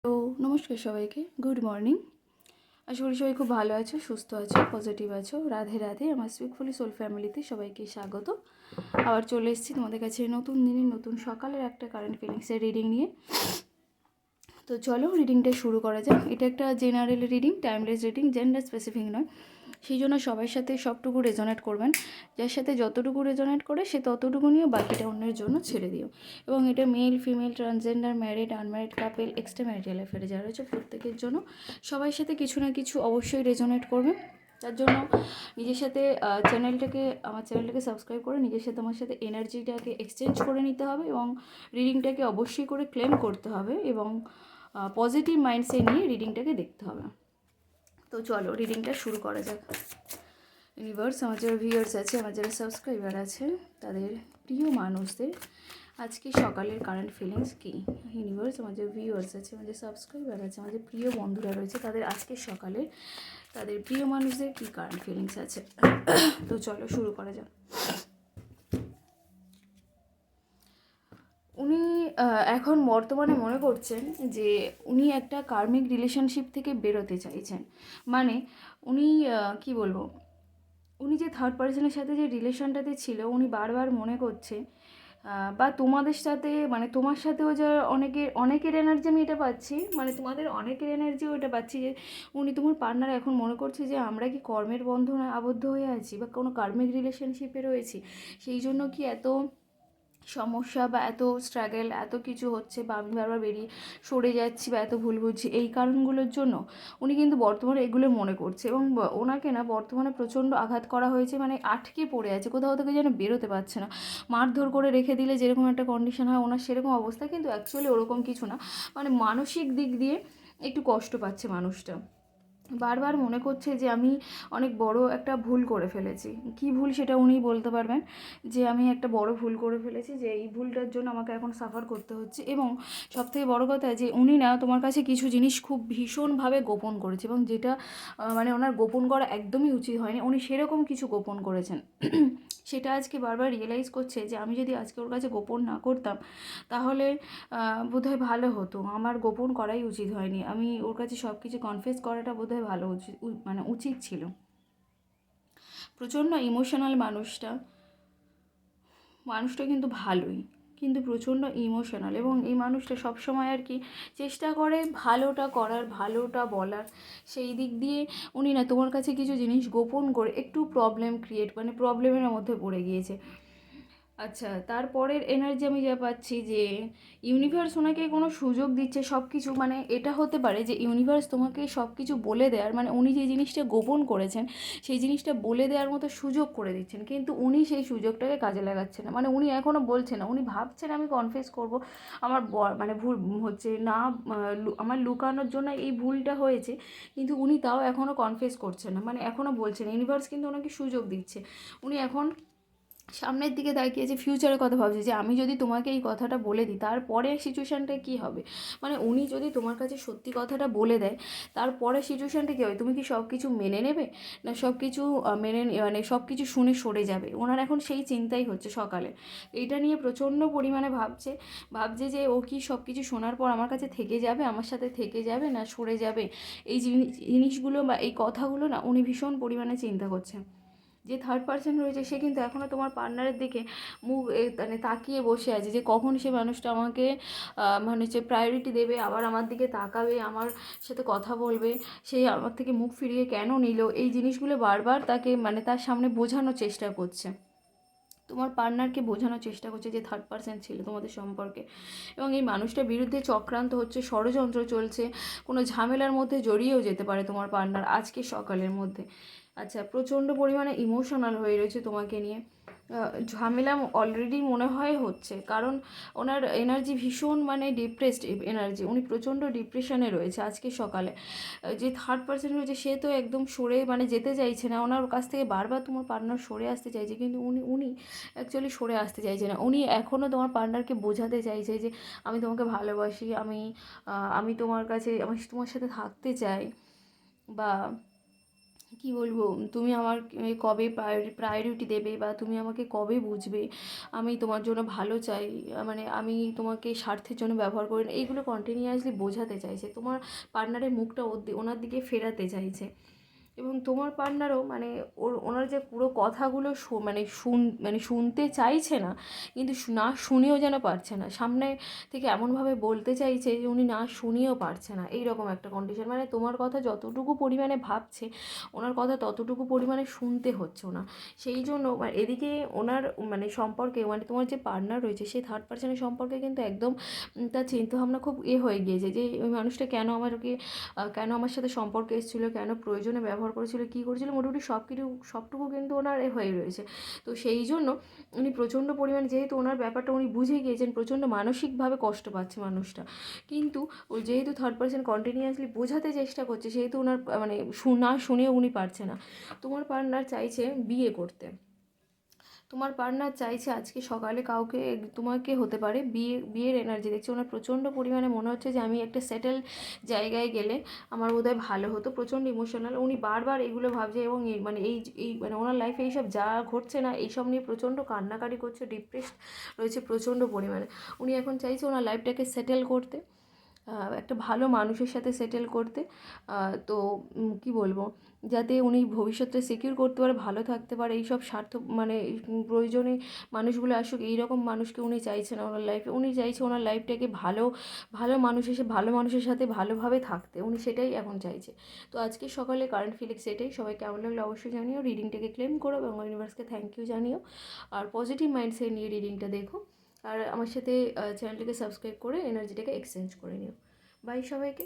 তো নমস্কার সবাইকে, গুড মর্নিং। আশা করি সবাই খুব ভালো আছো, সুস্থ আছো, পজিটিভ আছো। রাধে রাধে। আমার সুইটফুলি সোল ফ্যামিলিতে সবাইকে স্বাগত। আবার চলে এসেছি তোমাদের কাছে নতুন দিনের নতুন সকালের একটা কারেন্ট ফিলিংসের রিডিং নিয়ে। তো চলো রিডিংটা শুরু করা যাক। এটা একটা general reading, timeless reading, gender specific নয়। সেই জন্য সবার সাথে সবটুকু রেজোনেট করবেন। যার সাথে যতটুকু রেজোনেট করে সে ততটুকু নিয়ে বাকিটা অন্যের জন্য ছেড়ে দিও। এবং এটা male, female, transgender, married, unmarried couple, extra marital অ্যাফেয়ারে যারা রয়েছে প্রত্যেকের জন্য, সবার সাথে কিছু না কিছু অবশ্যই রেজোনেট করবে। তার জন্য নিজের সাথে আমার চ্যানেলটাকে সাবস্ক্রাইব করে নিজের সাথে আমার সাথে এনার্জিটাকে এক্সচেঞ্জ করে নিতে হবে এবং রিডিংটাকে অবশ্যই করে ক্লেম করতে হবে এবং পজিটিভ মাইন্ডসেট নিয়ে রিডিংটাকে দেখতে হবে। তো চলো রিডিংটা শুরু করা যাক। ইউনিভার্স, আমার যারা ভিউয়ার্স আছে, আমার যারা সাবস্ক্রাইবার আছে, তাদের প্রিয় মানুষদের আজকে সকালের কারেন্ট ফিলিংস কী? ইউনিভার্স, আমার যে ভিউয়ার্স আছে, আমার যে সাবস্ক্রাইবার আছে, আমার যে প্রিয় বন্ধুরা রয়েছে, তাদের আজকে সকালে তাদের প্রিয় মানুষদের কী কারেন্ট ফিলিংস আছে। তো চলো শুরু করা যাক। উনি এখন বর্তমানে মনে করছেন যে উনি একটা কার্মিক রিলেশনশিপ থেকে বেরোতে চাইছেন। মানে উনি কি বলবো, উনি যে থার্ড পার্সনের সাথে যে রিলেশনটাতে ছিল, উনি বারবার মনে করছে বা তোমাদের সাথে, মানে তোমার সাথেও যা অনেকের এনার্জি আমি এটা পাচ্ছি, মানে তোমাদের অনেকের এনার্জিও এটা পাচ্ছি যে উনি, তোমার পার্টনার এখন মনে করছে যে আমরা কি কর্মের বন্ধনে আবদ্ধ হয়ে আছি বা কোনো কার্মিক রিলেশনশিপে রয়েছি, সেই জন্য কি এত সমস্যা বা এত স্ট্রাগল, এত কিছু হচ্ছে বা আমি বারবার বেরিয়ে সরে যাচ্ছি বা এত ভুল বুঝছি, এই কারণগুলোর জন্য উনি কিন্তু বর্তমানে এগুলো মনে করছে। এবং ওনাকে না বর্তমানে প্রচণ্ড আঘাত করা হয়েছে, মানে আটকে পড়ে আছে, কোথাও থেকে যেন বেরোতে পারছে না। মারধর করে রেখে দিলে যেরকম একটা কন্ডিশন হয় ওনার, সেরকম অবস্থা, কিন্তু অ্যাকচুয়ালি ওরকম কিছু না। মানে মানসিক দিক দিয়ে একটু কষ্ট পাচ্ছে মানুষটা। বারবার মনে করছে যে আমি অনেক বড় একটা ভুল করে ফেলেছি। কী ভুল সেটা উনিই বলতে পারবেন, যে আমি একটা বড় ভুল করে ফেলেছি, যে এই ভুলটার জন্য আমাকে এখন সাফার করতে হচ্ছে। এবং সবথেকে বড় কথা যে উনি না তোমার কাছে কিছু জিনিস খুব ভীষণভাবে গোপন করেছে, এবং যেটা মানে ওনার গোপন করা একদমই উচিত হয়নি, উনি সেরকম কিছু গোপন করেছেন। সেটা আজকে বারবার রিয়েলাইজ করছে যে আমি যদি আজকে ওর কাছে গোপন না করতাম তাহলে বোধহয় ভালো হতো। আমার গোপন করাই উচিত হয়নি, আমি ওর কাছে সব কিছু কনফেস করাটা বোধহয় ভালো মানে উচিত ছিল। প্রচণ্ড ইমোশনাল মানুষটা, মানুষটা কিন্তু ভালোই, কিন্তু প্রচণ্ড ইমোশনাল। এবং এই মানুষটা সবসময় আর কি চেষ্টা করে ভালোটা করার, ভালোটা বলার। সেই দিক দিয়ে উনি না তোমার কাছে কিছু জিনিস গোপন করে একটু প্রবলেম ক্রিয়েট, মানে প্রবলেমের মধ্যে পড়ে গিয়েছে। আচ্ছা, তারপরের এনার্জি আমি যা পাচ্ছি যে ইউনিভার্স ওনাকে কোনো সুযোগ দিচ্ছে সব কিছু, মানে এটা হতে পারে যে ইউনিভার্স তোমাকে সব কিছু বলে দেওয়ার, মানে উনি যে জিনিসটা গোপন করেছেন সেই জিনিসটা বলে দেওয়ার মতো সুযোগ করে দিচ্ছেন, কিন্তু উনি সেই সুযোগটাকে কাজে লাগাচ্ছেন না। মানে উনি এখনও বলছেন না, উনি ভাবছেন আমি কনফেস করব, আমার মানে ভুল হচ্ছে না, আমার লুকানোর জন্য এই ভুলটা হয়েছে, কিন্তু উনি তাও এখনও কনফেস করছেন না, মানে এখনও বলছেন। ইউনিভার্স কিন্তু ওনাকে সুযোগ দিচ্ছে। উনি এখন সামনের দিকে তাকিয়ে যে ফিউচারের কথা ভাবছে, যে আমি যদি তোমাকে এই কথাটা বলে দিই তারপরে সিচুয়েশানটা কী হবে। মানে উনি যদি তোমার কাছে সত্যি কথাটা বলে দেয় তারপরে সিচুয়েশানটা কী হবে, তুমি কি সব কিছু মেনে নেবে না সব কিছু মানে সব কিছু শুনে সরে যাবে। ওনার এখন সেই চিন্তাই হচ্ছে সকালে, এইটা নিয়ে প্রচণ্ড পরিমাণে ভাবছে যে ও কি সব কিছু শোনার পর আমার কাছে থেকে যাবে, আমার সাথে থেকে যাবে না সরে যাবে। এই জিনিসগুলো বা এই কথাগুলো না উনি ভীষণ পরিমাণে চিন্তা করছেন। যে থার্ড পার্সন রয়েছে সে কিন্তু এখনও তোমার পার্টনারের দিকে মানে তাকিয়ে বসে আছে, যে কখন সে মানুষটা আমাকে মানে হচ্ছে প্রায়োরিটি দেবে, আবার আমার দিকে তাকাবে, আমার সাথে কথা বলবে, সে আমার থেকে মুখ ফিরিয়ে কেন নিল, এই জিনিসগুলো বারবার তাকে, মানে তার সামনে বোঝানোর চেষ্টা করছে। তোমার পার্টনারকে বোঝানোর চেষ্টা করছে যে থার্ড পার্সন ছিল তোমাদের সম্পর্কে, এবং এই মানুষটার বিরুদ্ধে চক্রান্ত হচ্ছে, ষড়যন্ত্র চলছে, কোনো ঝামেলার মধ্যে জড়িয়েও যেতে পারে তোমার পার্টনার আজকে সকালের মধ্যে। আচ্ছা, প্রচণ্ড পরিমাণে ইমোশনাল হয়ে রয়েছে তোমাকে নিয়ে। ঝামেলা অলরেডি মনে হয় হচ্ছে, কারণ ওনার এনার্জি ভীষণ মানে ডিপ্রেসড এনার্জি, উনি প্রচণ্ড ডিপ্রেশনে রয়েছে আজকে সকালে। যে থার্ড পার্সন রয়েছে সে তো একদম সরে মানে যেতে চাইছে না, ওনার কাছ থেকে বারবার তোমার পার্টনার সরে আসতে চাইছে, কিন্তু উনি অ্যাকচুয়ালি সরে আসতে চাইছে না। উনি এখনও তোমার পার্টনারকে বোঝাতে চাইছে যে আমি তোমাকে ভালোবাসি, আমি তোমার কাছে, আমি তোমার সাথে থাকতে চাই, বা কি বলবো, তুমি আমার কবে প্রায়োরিটি দেবে, বা তুমি আমাকে কবে বুঝবে, আমি তোমার জন্য ভালো চাই, মানে আমি তোমাকে স্বার্থের জন্য ব্যবহার করি না, এইগুলো কন্টিনিউয়াসলি বোঝাতে চাইছে। তোমার পার্টনারের মুখটা ওনার দিকে ফেরাতে চাইছে। এবং তোমার পার্টনারও মানে ওনার যে পুরো কথাগুলো মানে শুনতে চাইছে না, কিন্তু না শুনেও যেন পারছে না, সামনে থেকে এমনভাবে বলতে চাইছে যে উনি না শুনেও পারছে না, এইরকম একটা কন্ডিশন। মানে তোমার কথা যতটুকু পরিমাণে ভাবছে, ওনার কথা ততটুকু পরিমাণে শুনতে হচ্ছে না। সেই জন্য এদিকে ওনার মানে সম্পর্কে, মানে তোমার যে পার্টনার রয়েছে সেই থার্ড পার্সনের সম্পর্কে কিন্তু একদম তার চিন্তাভাবনা খুব হয়ে গিয়েছে, যে ওই মানুষটা কেন আমাকে কেন আমার সাথে সম্পর্কে এসেছিলো, কেন প্রয়োজনে ব্যবহার করেছিল, কী করেছিল, মোটামুটি সবটুকু কিন্তু ওনার হয়ে রয়েছে। তো সেই জন্য উনি প্রচণ্ড পরিমাণে, যেহেতু ওনার ব্যাপারটা উনি বুঝে গিয়েছেন, প্রচণ্ড মানসিকভাবে কষ্ট পাচ্ছে মানুষটা। কিন্তু ওই যেহেতু থার্ড পার্সন কন্টিনিউয়াসলি বোঝাতে চেষ্টা করছে, সেহেতু ওনার মানে না শুনেও উনি পারছে না। তোমার পার্টনার চাইছে বিয়ে করতে, তোমার পার্টনার চাইছে আজকে সকালে কাউকে, তোমাকে হতে পারে, বিয়ের এনার্জি দেখছে ওনার প্রচণ্ড পরিমাণে। মনে হচ্ছে যে আমি একটা সেটেল জায়গায় গেলে আমার বোধহয় ভালো হতো, প্রচণ্ড ইমোশনাল, উনি বারবার এগুলো ভাবছে। এবং মানে এই মানে ওনার লাইফে এইসব যা ঘটছে না, এইসব নিয়ে প্রচণ্ড কান্নাকাটি করছে, ডিপ্রেসড রয়েছে প্রচণ্ড পরিমাণে। উনি এখন চাইছে ওনার লাইফটাকে সেটেল করতে, একটা ভালো মানুষের সাথে সেটেল করতে। তো কি বলবো, যাতে উনি ভবিষ্যতে সিকিউর করতে পারে, ভালো থাকতে পারে, এইসব স্বার্থ মানে প্রয়োজনে মানুষগুলো আসুক, এইরকম মানুষকে উনি চাইছেন না ওনার লাইফে। উনি চাইছে ওনার লাইফটাকে ভালো ভালো মানুষ এসে ভালো মানুষের সাথে ভালোভাবে থাকতে, উনি সেটাই এখন চাইছে। তো আজকে সকালে কারেন্ট ফিলিংস এটাই। সবাই কেমন লাগলো অবশ্যই জানিও, রিডিংটাকে ক্লেম করো এবং ইউনিভার্সকে থ্যাংক ইউ জানিও। আর পজিটিভ মাইন্ডসেট নিয়ে রিডিংটা দেখো, আর আমার সাথে চ্যানেলটাকে সাবস্ক্রাইব করে এনার্জিটাকে এক্সচেঞ্জ করে নিও। বাই সবাইকে।